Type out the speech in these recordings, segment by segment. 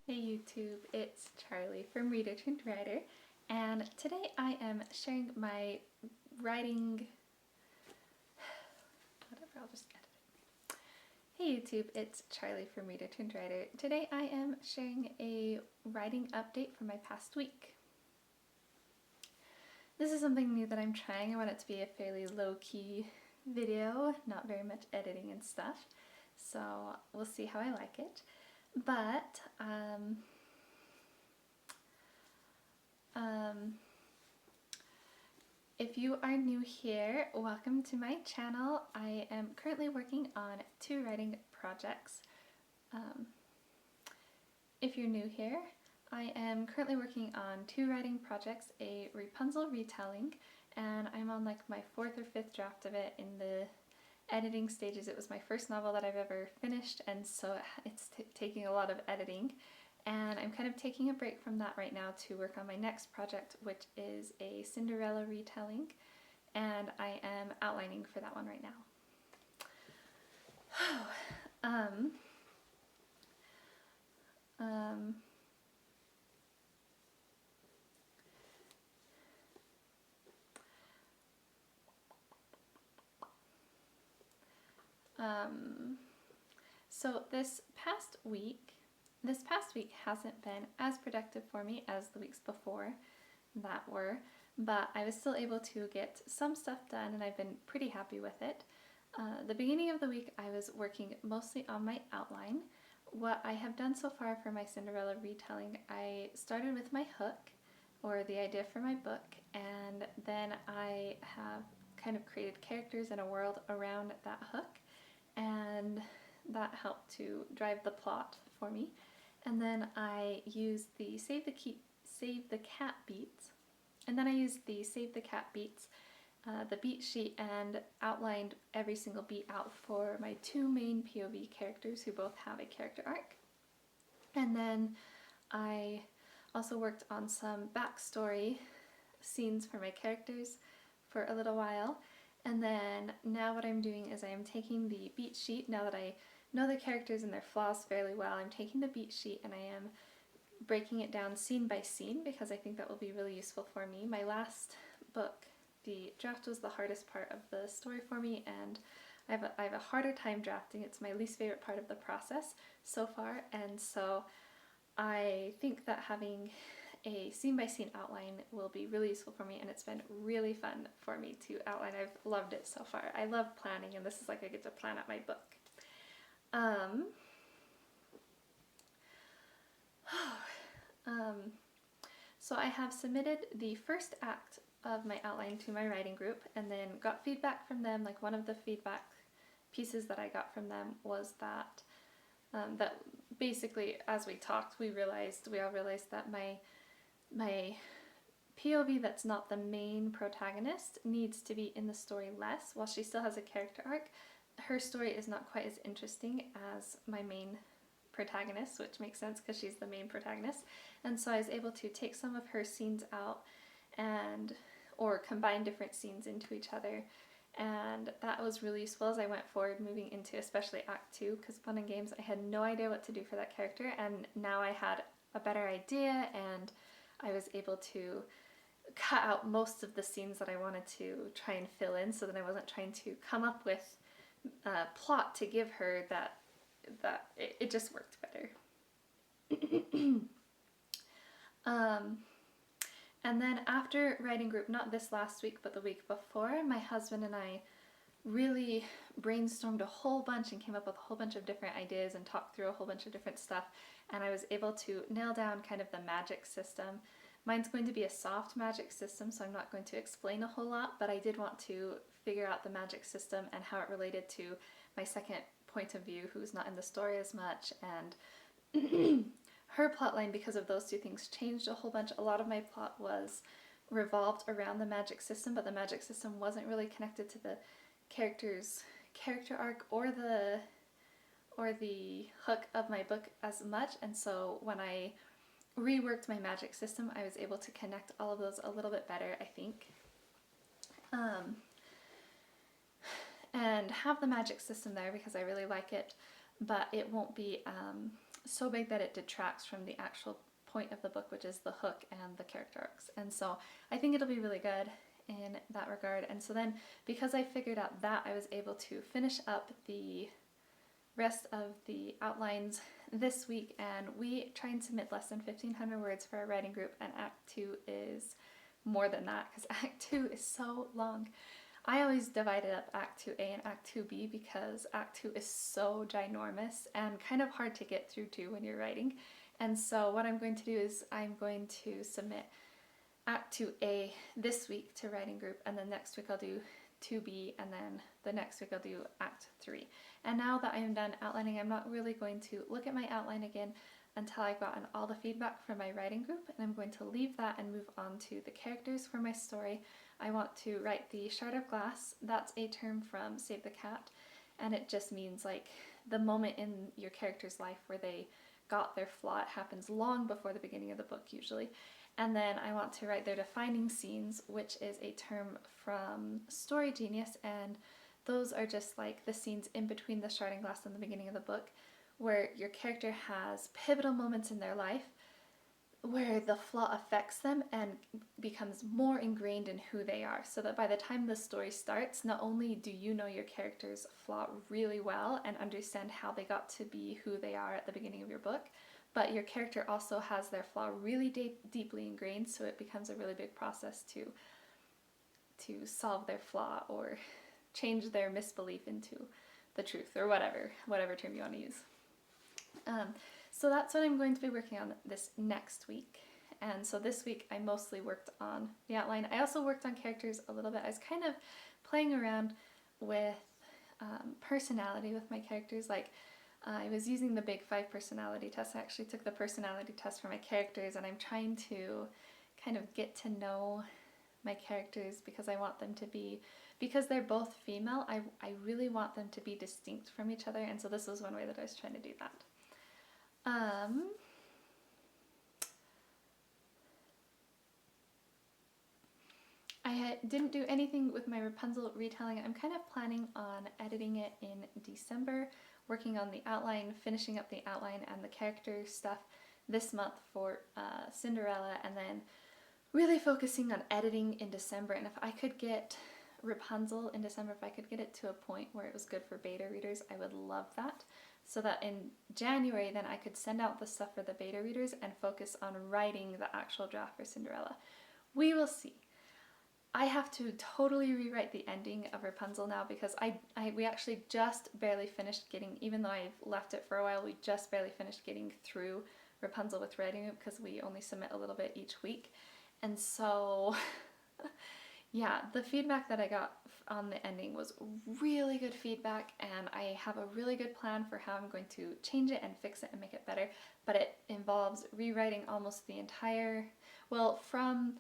Hey YouTube, it's Charlie from Reader Turned Writer, and today I am sharing my writing... whatever, I'll just edit it. Hey YouTube, it's Charlie from Reader Turned Writer. Today I am sharing a writing update from my past week. This is something new that I'm trying. I want it to be a fairly low-key video, not very much editing and stuff, so we'll see how I like it. But, if you are new here, welcome to my channel. I am currently working on 2 writing projects. If you're new here, I am currently working on 2 writing projects, a Rapunzel retelling, and I'm on like my 4th or 5th draft of it in the editing stages. It was my first novel that I've ever finished, and so it's taking a lot of editing. And I'm kind of taking a break from that right now to work on my next project, which is a Cinderella retelling, and I am outlining for that one right now. So this past week hasn't been as productive for me as the weeks before that were, but I was still able to get some stuff done and I've been pretty happy with it. The beginning of the week I was working mostly on my outline. What I have done so far for my Cinderella retelling, I started with my hook, or the idea for my book, and then I have kind of created characters in a world around that hook, and that helped to drive the plot for me. And then I used the Save the Cat beats, and then I used the Save the Cat beats, the beat sheet, and outlined every single beat out for my 2 main POV characters who both have a character arc. And then I also worked on some backstory scenes for my characters for a little while. And then now what I'm doing is I am taking the beat sheet, now that I know the characters and their flaws fairly well, I'm taking the beat sheet and I am breaking it down scene by scene because I think that will be really useful for me. My last book, the draft was the hardest part of the story for me, and I have a harder time drafting. It's my least favorite part of the process so far, and so I think that having a scene-by-scene outline will be really useful for me, and it's been really fun for me to outline. I've loved it so far. I love planning, and this is like I get to plan out my book. So I have submitted the first act of my outline to my writing group and then got feedback from them. Like, one of the feedback pieces that I got from them was that that basically, as we talked, we all realized that my POV that's not the main protagonist needs to be in the story less. While she still has a character arc, her story is not quite as interesting as my main protagonist, which makes sense because she's the main protagonist. And so I was able to take some of her scenes out or combine different scenes into each other, and that was really useful as I went forward, moving into especially Act 2, because Fun and Games, I had no idea what to do for that character, and now I had a better idea and I was able to cut out most of the scenes that I wanted to try and fill in, so that I wasn't trying to come up with a plot to give her that it just worked better. And then after writing group, not this last week but the week before, my husband and I really brainstormed a whole bunch and came up with a whole bunch of different ideas and talked through a whole bunch of different stuff, and I was able to nail down kind of the magic system. Mine's going to be a soft magic system, so I'm not going to explain a whole lot, but I did want to figure out the magic system and how it related to my second point of view, who's not in the story as much, and her plotline, because of those 2 things, changed a whole bunch. A lot of my plot was revolved around the magic system, but the magic system wasn't really connected to the character's character arc or the hook of my book as much, and so when I reworked my magic system, I was able to connect all of those a little bit better, I think. And have the magic system there because I really like it, but it won't be so big that it detracts from the actual point of the book, which is the hook and the character arcs. And so I think it'll be really good in that regard. And so then because I figured out that, I was able to finish up the rest of the outlines this week, and we try and submit less than 1,500 words for our writing group, and Act 2 is more than that because Act 2 is so long. I always divided up Act 2A and Act 2B because Act 2 is so ginormous and kind of hard to get through to when you're writing. And so what I'm going to do is I'm going to submit Act 2A this week to writing group, and then next week I'll do 2B, and then the next week I'll do Act 3. And now that I'm done outlining, I'm not really going to look at my outline again until I've gotten all the feedback from my writing group, and I'm going to leave that and move on to the characters for my story. I want to write the Shard of Glass. That's a term from Save the Cat, and it just means like the moment in your character's life where they got their flaw. It happens long before the beginning of the book usually. And then I want to write their defining scenes, which is a term from Story Genius, and those are just like the scenes in between the Shard and Glass and the beginning of the book, where your character has pivotal moments in their life where the flaw affects them and becomes more ingrained in who they are, so that by the time the story starts, not only do you know your character's flaw really well and understand how they got to be who they are at the beginning of your book, but your character also has their flaw really deeply ingrained, so it becomes a really big process to solve their flaw or change their misbelief into the truth, or whatever term you want to use. So that's what I'm going to be working on this next week. And so this week I mostly worked on the outline. I also worked on characters a little bit. I was kind of playing around with personality with my characters. Like I was using the Big 5 personality test. I actually took the personality test for my characters, and I'm trying to kind of get to know my characters because I want them to be, because they're both female, I really want them to be distinct from each other, and so this was one way that I was trying to do that. I didn't do anything with my Rapunzel retelling. I'm kind of planning on editing it in December, working on the outline, finishing up the outline and the character stuff this month for Cinderella, and then really focusing on editing in December. And if I could get Rapunzel in December, if I could get it to a point where it was good for beta readers, I would love that. So that in January then I could send out the stuff for the beta readers and focus on writing the actual draft for Cinderella. We will see. I have to totally rewrite the ending of Rapunzel now because we actually just barely finished getting, even though I've left it for a while, we just barely finished getting through Rapunzel with writing it because we only submit a little bit each week. And so yeah, the feedback that I got on the ending was really good feedback, and I have a really good plan for how I'm going to change it and fix it and make it better, but it involves rewriting almost the entire, well, from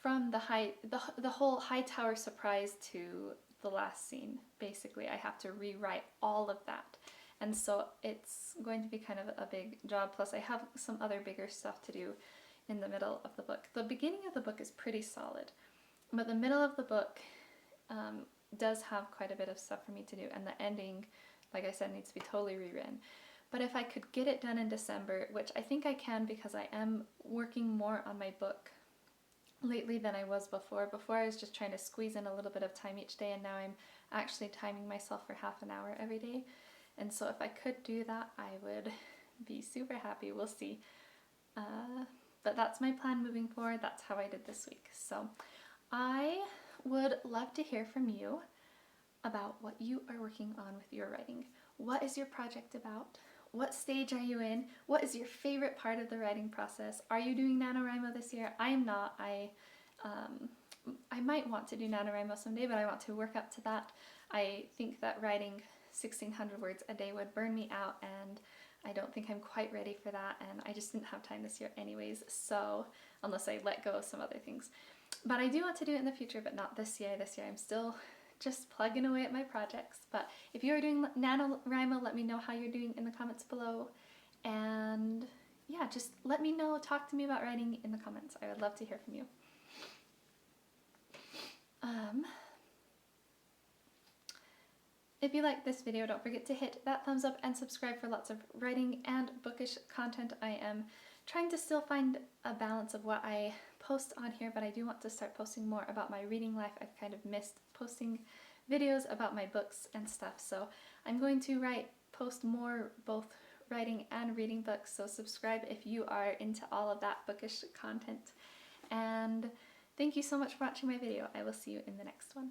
the whole Hightower surprise to the last scene. Basically, I have to rewrite all of that. And so it's going to be kind of a big job, plus I have some other bigger stuff to do in the middle of the book. The beginning of the book is pretty solid, but the middle of the book does have quite a bit of stuff for me to do, and the ending, like I said, needs to be totally rewritten. But if I could get it done in December, which I think I can because I am working more on my book lately than I was before. Before I was just trying to squeeze in a little bit of time each day, and now I'm actually timing myself for half an hour every day. And so if I could do that, I would be super happy. We'll see. But that's my plan moving forward. That's how I did this week. So I would love to hear from you about what you are working on with your writing. What is your project about? What stage are you in? What is your favorite part of the writing process? Are you doing NaNoWriMo this year? I am not. I might want to do NaNoWriMo someday, but I want to work up to that. I think that writing 1,600 words a day would burn me out, and I don't think I'm quite ready for that, and I just didn't have time this year anyways, so unless I let go of some other things. But I do want to do it in the future, but not this year. This year I'm still just plugging away at my projects. But if you are doing NaNoWriMo, let me know how you're doing in the comments below. And yeah, just let me know, talk to me about writing in the comments. I would love to hear from you. If you like this video, don't forget to hit that thumbs up and subscribe for lots of writing and bookish content. I am trying to still find a balance of what I post on here, but I do want to start posting more about my reading life. I've kind of missed posting videos about my books and stuff, so I'm going to post more both writing and reading books, so subscribe if you are into all of that bookish content. And thank you so much for watching my video. I will see you in the next one.